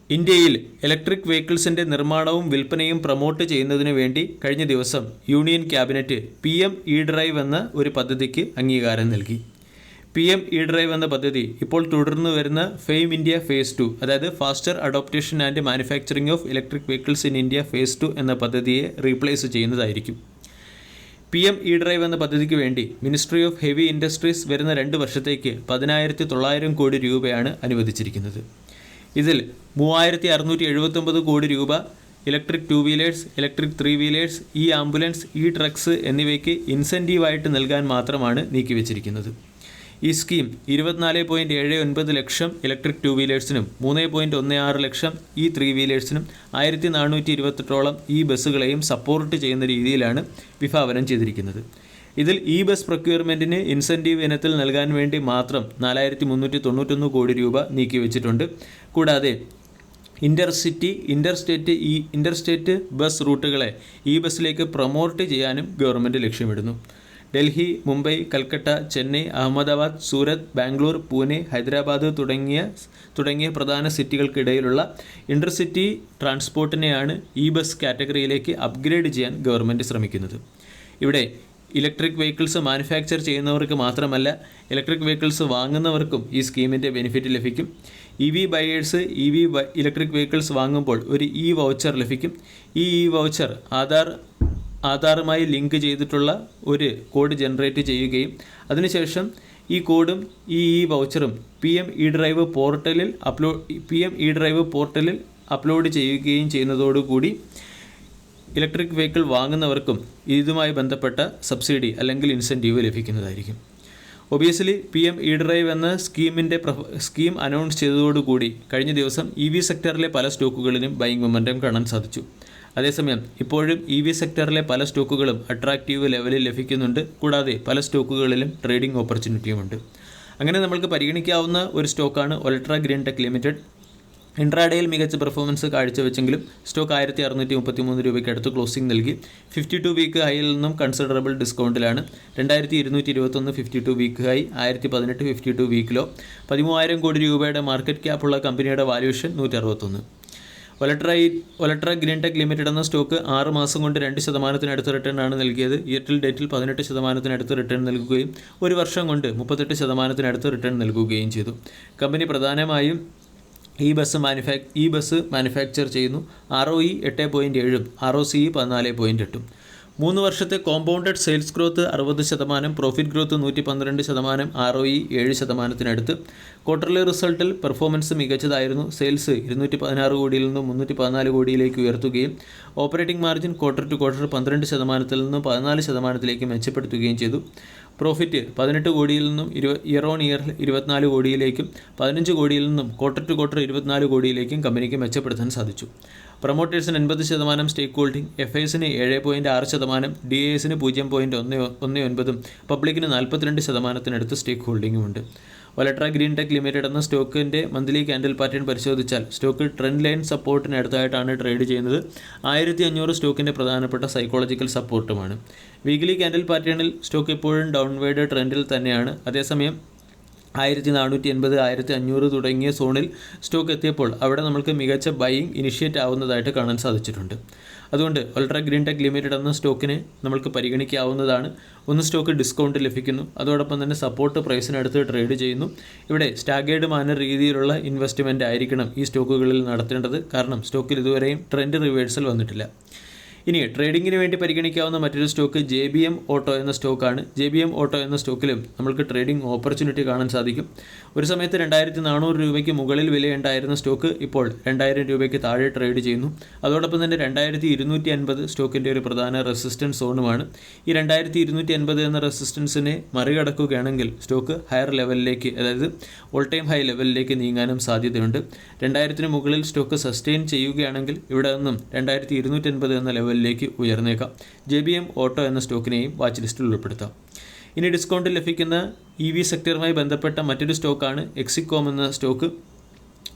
ഇന്ത്യയിൽ ഇലക്ട്രിക് വെഹിക്കിൾസിന്റെ നിർമ്മാണവും വിൽപ്പനയും പ്രൊമോട്ട് ചെയ്യുന്നതിന് വേണ്ടി കഴിഞ്ഞ ദിവസം യൂണിയൻ ക്യാബിനറ്റ് PM E-Drive എന്ന ഒരു പദ്ധതിക്ക് അംഗീകാരം നൽകി. PM E-Drive എന്ന പദ്ധതി ഇപ്പോൾ തുടർന്നു വരുന്ന ഫെയിം ഇന്ത്യ ഫേസ് 2, അതായത് faster adoption and manufacturing of electric vehicles in India phase 2 എന്ന പദ്ധതിയെ റീപ്ലേസ് ചെയ്യുന്നതായിരിക്കും. PM E-Drive എന്ന പദ്ധതിക്ക് വേണ്ടി മിനിസ്ട്രി ഓഫ് ഹെവി ഇൻഡസ്ട്രീസ് വരുന്ന 2 വർഷത്തേക്ക് 10,900 കോടി രൂപയാണ് അനുവദിച്ചിരിക്കുന്നത്. ഇതിൽ 3,679 കോടി രൂപ electric 2 wheelers, electric 3 wheelers, ambulance, trucks എന്നിവയ്ക്ക് ഇൻസെൻറ്റീവായിട്ട് നൽകാൻ മാത്രമാണ് നീക്കിവെച്ചിരിക്കുന്നത്. ഈ സ്കീം 24.79 ലക്ഷം ഇലക്ട്രിക് 2 വീലേഴ്സിനും 3.16 ലക്ഷം 3 വീലേഴ്സിനും 1,428ഓളം ബസ്സുകളെയും സപ്പോർട്ട് ചെയ്യുന്ന രീതിയിലാണ് വിഭാവനം ചെയ്തിരിക്കുന്നത്. ഇതിൽ ബസ് പ്രൊക്യൂർമെൻറ്റിന് ഇൻസെൻറ്റീവ് ഇനത്തിൽ നൽകാൻ വേണ്ടി മാത്രം 4,391 കോടി രൂപ നീക്കിവെച്ചിട്ടുണ്ട്. കൂടാതെ ഇൻ്റർസ്റ്റേറ്റ് ബസ് റൂട്ടുകളെ ബസ്സിലേക്ക് പ്രൊമോട്ട് ചെയ്യാനും ഗവൺമെൻറ് ലക്ഷ്യമിടുന്നു. ഡൽഹി, മുംബൈ, കൽക്കട്ട, ചെന്നൈ, അഹമ്മദാബാദ്, സൂരത്ത്, ബാംഗ്ലൂർ, പൂനെ, ഹൈദരാബാദ് തുടങ്ങിയ പ്രധാന സിറ്റികൾക്കിടയിലുള്ള ഇൻ്റർസിറ്റി ട്രാൻസ്പോർട്ടിനെയാണ് ബസ് കാറ്റഗറിയിലേക്ക് അപ്ഗ്രേഡ് ചെയ്യാൻ ഗവൺമെൻറ് ശ്രമിക്കുന്നത്. ഇവിടെ ഇലക്ട്രിക് വെഹിക്കിൾസ് മാനുഫാക്ചർ ചെയ്യുന്നവർക്ക് മാത്രമല്ല, ഇലക്ട്രിക് വെഹിക്കിൾസ് വാങ്ങുന്നവർക്കും ഈ സ്കീമിൻ്റെ ബെനിഫിറ്റ് ലഭിക്കും. ബയേഴ്സ് ഇലക്ട്രിക് വെഹിക്കിൾസ് വാങ്ങുമ്പോൾ ഒരു വൗച്ചർ ലഭിക്കും. ഈ വൗച്ചർ ആധാറുമായി ലിങ്ക് ചെയ്തിട്ടുള്ള ഒരു കോഡ് ജനറേറ്റ് ചെയ്യുകയും അതിനുശേഷം ഈ കോഡും വൗച്ചറും PM E-Drive പോർട്ടലിൽ അപ്ലോഡ് ചെയ്യുകയും ചെയ്യുന്നതോടുകൂടി ഇലക്ട്രിക് വെഹിക്കിൾ വാങ്ങുന്നവർക്കും ഇതുമായി ബന്ധപ്പെട്ട സബ്സിഡി അല്ലെങ്കിൽ ഇൻസെൻറ്റീവ് ലഭിക്കുന്നതായിരിക്കും. ഒബിയസ്ലി PM E-Drive എന്ന സ്കീം അനൗൺസ് ചെയ്തതോടുകൂടി കഴിഞ്ഞ ദിവസം സെക്ടറിലെ പല സ്റ്റോക്കുകളിലും ബൈയിങ് മൊമെൻറ്റം കാണാൻ സാധിച്ചു. അതേസമയം ഇപ്പോഴും സെക്ടറിലെ പല സ്റ്റോക്കുകളും അട്രാക്റ്റീവ് ലെവലിൽ ലഭിക്കുന്നുണ്ട്. കൂടാതെ പല സ്റ്റോക്കുകളിലും ട്രേഡിംഗ് ഓപ്പർച്യൂണിറ്റിയുമുണ്ട്. അങ്ങനെ നമ്മൾക്ക് പരിഗണിക്കാവുന്ന ഒരു സ്റ്റോക്കാണ് ഒൾട്രാ ഗ്രീൻ ടെക് ലിമിറ്റഡ്. ഇൻട്രാഡേയിൽ മികച്ച പെർഫോമൻസ് കാഴ്ചവെച്ചെങ്കിലും സ്റ്റോക്ക് 1,633 രൂപയ്ക്ക് അടുത്ത് ക്ലോസിംഗ് നൽകി. 52 വീക്ക് ഹൈയിൽ നിന്നും കൺസിഡറബിൾ ഡിസ്കൗണ്ടിലാണ്. 2,221 52 week high, 1,018 52 week low. 13,000 crore രൂപയുടെ മാർക്കറ്റ് ക്യാപ്പുള്ള കമ്പനിയുടെ വാല്യൂഷൻ 161. ഒലട്ര ഗ്രീൻ ടെക് ലിമിറ്റഡ് എന്ന സ്റ്റോക്ക് 6 മാസം കൊണ്ട് 2% റിട്ടേൺ ആണ് നൽകിയത്. ഇയർ ഡേറ്റിൽ 18% റിട്ടേൺ നൽകുകയും 1 വർഷം കൊണ്ട് 38% റിട്ടേൺ നൽകുകയും ചെയ്തു. കമ്പനി പ്രധാനമായും ബസ് മാനുഫാക്ചർ ചെയ്യുന്നു. ROE 8.7ഉം ROCE 14.8ഉം. 3 വർഷത്തെ compounded sales growth 60%, profit growth 112%, ROE 7%. Quarterly റിസൾട്ടിൽ പെർഫോമൻസ് മികച്ചതായിരുന്നു. സെയിൽസ് 216 കോടിയിൽ നിന്നും 314 കോടിയിലേക്ക് ഉയർത്തുകയും operating margin quarter to quarter 12%-ൽ നിന്നും 14%-ലേക്ക് മെച്ചപ്പെടുത്തുകയും ചെയ്തു. പ്രോഫിറ്റ് 18 കോടിയിൽ നിന്നും ഇയർ ഓൺ ഇയർ 24 കോടിയിലേക്കും 15 കോടിയിൽ നിന്നും ക്വാർട്ടർ ടു ക്വാർട്ടർ 24 കോടിയിലേക്കും കമ്പനിക്ക് മെച്ചപ്പെടുത്താൻ സാധിച്ചു. പ്രൊമോട്ടേഴ്സിന് 80% സ്റ്റേക്ക് ഹോൾഡിംഗ്, FISന് 7.6%, DISന് 0.19%, പബ്ലിക്കിന് 42% സ്റ്റേക്ക് ഹോൾഡിംഗുമുണ്ട്. ഒലട്ര ഗ്രീൻ ടെക് ലിമിറ്റഡ് എന്ന സ്റ്റോക്കിൻ്റെ മന്ത്ലി ക്യാൻഡിൽ പാറ്റേൺ പരിശോധിച്ചാൽ സ്റ്റോക്ക് ട്രെൻഡ് ലൈൻ സപ്പോർട്ടിന് അടുത്തായിട്ടാണ് ട്രേഡ് ചെയ്യുന്നത്. 1,500 സ്റ്റോക്കിൻ്റെ പ്രധാനപ്പെട്ട സൈക്കോളജിക്കൽ സപ്പോർട്ടുമാണ്. വീക്ക്ലി ക്യാൻഡിൽ പാറ്റേണിൽ സ്റ്റോക്ക് ഇപ്പോഴും ഡൗൺവേർഡ് ട്രെൻഡിൽ തന്നെയാണ്. അതേസമയം 1,480, 1,500 തുടങ്ങിയ സോണിൽ സ്റ്റോക്ക് എത്തിയപ്പോൾ അവിടെ നമുക്ക് മികച്ച ബൈയിങ് ഇനിഷ്യേറ്റ് ആവുന്നതായിട്ട് കാണാൻ സാധിച്ചിട്ടുണ്ട്. അതുകൊണ്ട് ഒൾട്രാ ഗ്രീൻ ടെക് ലിമിറ്റഡ് എന്ന സ്റ്റോക്കിനെ നമുക്ക് പരിഗണിക്കാവുന്നതാണ്. ഒന്ന് സ്റ്റോക്ക് ഡിസ്കൗണ്ട് ലഭിക്കുന്നു, അതോടൊപ്പം തന്നെ സപ്പോർട്ട് പ്രൈസിനടുത്ത് ട്രേഡ് ചെയ്യുന്നു. ഇവിടെ സ്റ്റാഗേർഡ് മാനർ രീതിയിലുള്ള ഇൻവെസ്റ്റ്മെൻറ്റ് ആയിരിക്കണം ഈ സ്റ്റോക്കുകളിൽ നടത്തേണ്ടത്. കാരണം സ്റ്റോക്കിൽ ഇതുവരെയും ട്രെൻഡ് റിവേഴ്സൽ വന്നിട്ടില്ല. ഇനി ട്രേഡിങ്ങിന് വേണ്ടി പരിഗണിക്കാവുന്ന മറ്റൊരു സ്റ്റോക്ക് JBM ഓട്ടോ എന്ന സ്റ്റോക്കാണ്. JBM ഓട്ടോ എന്ന സ്റ്റോക്കിലും നമ്മൾക്ക് ട്രേഡിംഗ് ഓപ്പർച്യൂണിറ്റി കാണാൻ സാധിക്കും. ഒരു സമയത്ത് 2,400 രൂപയ്ക്ക് മുകളിൽ വിലയുണ്ടായിരുന്ന സ്റ്റോക്ക് ഇപ്പോൾ 2,000 രൂപയ്ക്ക് താഴെ ട്രേഡ് ചെയ്യുന്നു. അതോടൊപ്പം തന്നെ 2,250 സ്റ്റോക്കിൻ്റെ ഒരു പ്രധാന റെസിസ്റ്റൻസ് സോണുമാണ്. ഈ 2,250 എന്ന റെസിസ്റ്റൻസിനെ മറികടക്കുകയാണെങ്കിൽ സ്റ്റോക്ക് ഹയർ ലെവലിലേക്ക്, അതായത് ഓൾ ടൈം ഹൈ ലെവലിലേക്ക് നീങ്ങാനും സാധ്യതയുണ്ട്. 2,000 മുകളിൽ സ്റ്റോക്ക് സസ്റ്റെയിൻ ചെയ്യുകയാണെങ്കിൽ ഇവിടെ നിന്നും 2,250 എന്ന ലെവലിലേക്ക് ഉയർന്നേക്കാം. JBM ഓട്ടോ എന്ന സ്റ്റോക്കിനെയും വാച്ച് ലിസ്റ്റിൽ ഉൾപ്പെടുത്താം. ഇനി ഡിസ്കൗണ്ടിൽ ലഭിക്കുന്ന സെക്ടറുമായി ബന്ധപ്പെട്ട മറ്റൊരു സ്റ്റോക്കാണ് എക്സിക്കോം എന്ന സ്റ്റോക്ക്.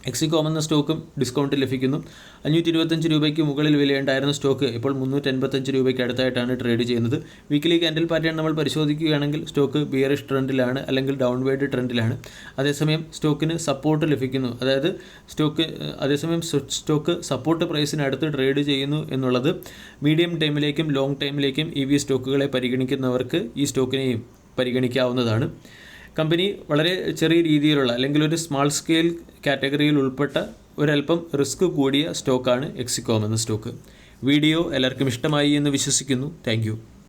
എക്സിക്കോം എന്ന സ്റ്റോക്കും ഡിസ്കൗണ്ട് ലഭിക്കുന്നു. 525 രൂപയ്ക്ക് മുകളിൽ വിലയുണ്ടായിരുന്ന സ്റ്റോക്ക് ഇപ്പോൾ 385 രൂപയ്ക്ക് അടുത്തായിട്ടാണ് ട്രേഡ് ചെയ്യുന്നത്. വീക്കിലി ക്യാൻഡിൽ പാറ്റേൺ നമ്മൾ പരിശോധിക്കുകയാണെങ്കിൽ സ്റ്റോക്ക് ബിയറിഷ് ട്രെൻഡിലാണ്, അല്ലെങ്കിൽ ഡൗൺവേർഡ് ട്രെൻഡിലാണ്. അതേസമയം സ്റ്റോക്കിന് സപ്പോർട്ട് ലഭിക്കുന്നു, അതായത് സ്റ്റോക്ക് സപ്പോർട്ട് പ്രൈസിന് അടുത്ത് ട്രേഡ് ചെയ്യുന്നു എന്നുള്ളത് മീഡിയം ടൈമിലേക്കും ലോങ് ടൈമിലേക്കും EV സ്റ്റോക്കുകളെ പരിഗണിക്കുന്നവർക്ക് ഈ സ്റ്റോക്കിനെയും പരിഗണിക്കാവുന്നതാണ്. കമ്പനി വളരെ ചെറിയ രീതിയിലുള്ള അല്ലെങ്കിൽ ഒരു സ്മാൾ സ്കെയിൽ കാറ്റഗറിയിൽ ഉൾപ്പെട്ട ഒരല്പം റിസ്ക് കൂടിയ സ്റ്റോക്കാണ് എക്സിക്കോം എന്ന സ്റ്റോക്ക്. വീഡിയോ എല്ലാവർക്കും ഇഷ്ടമായി എന്ന് വിശ്വസിക്കുന്നു. താങ്ക്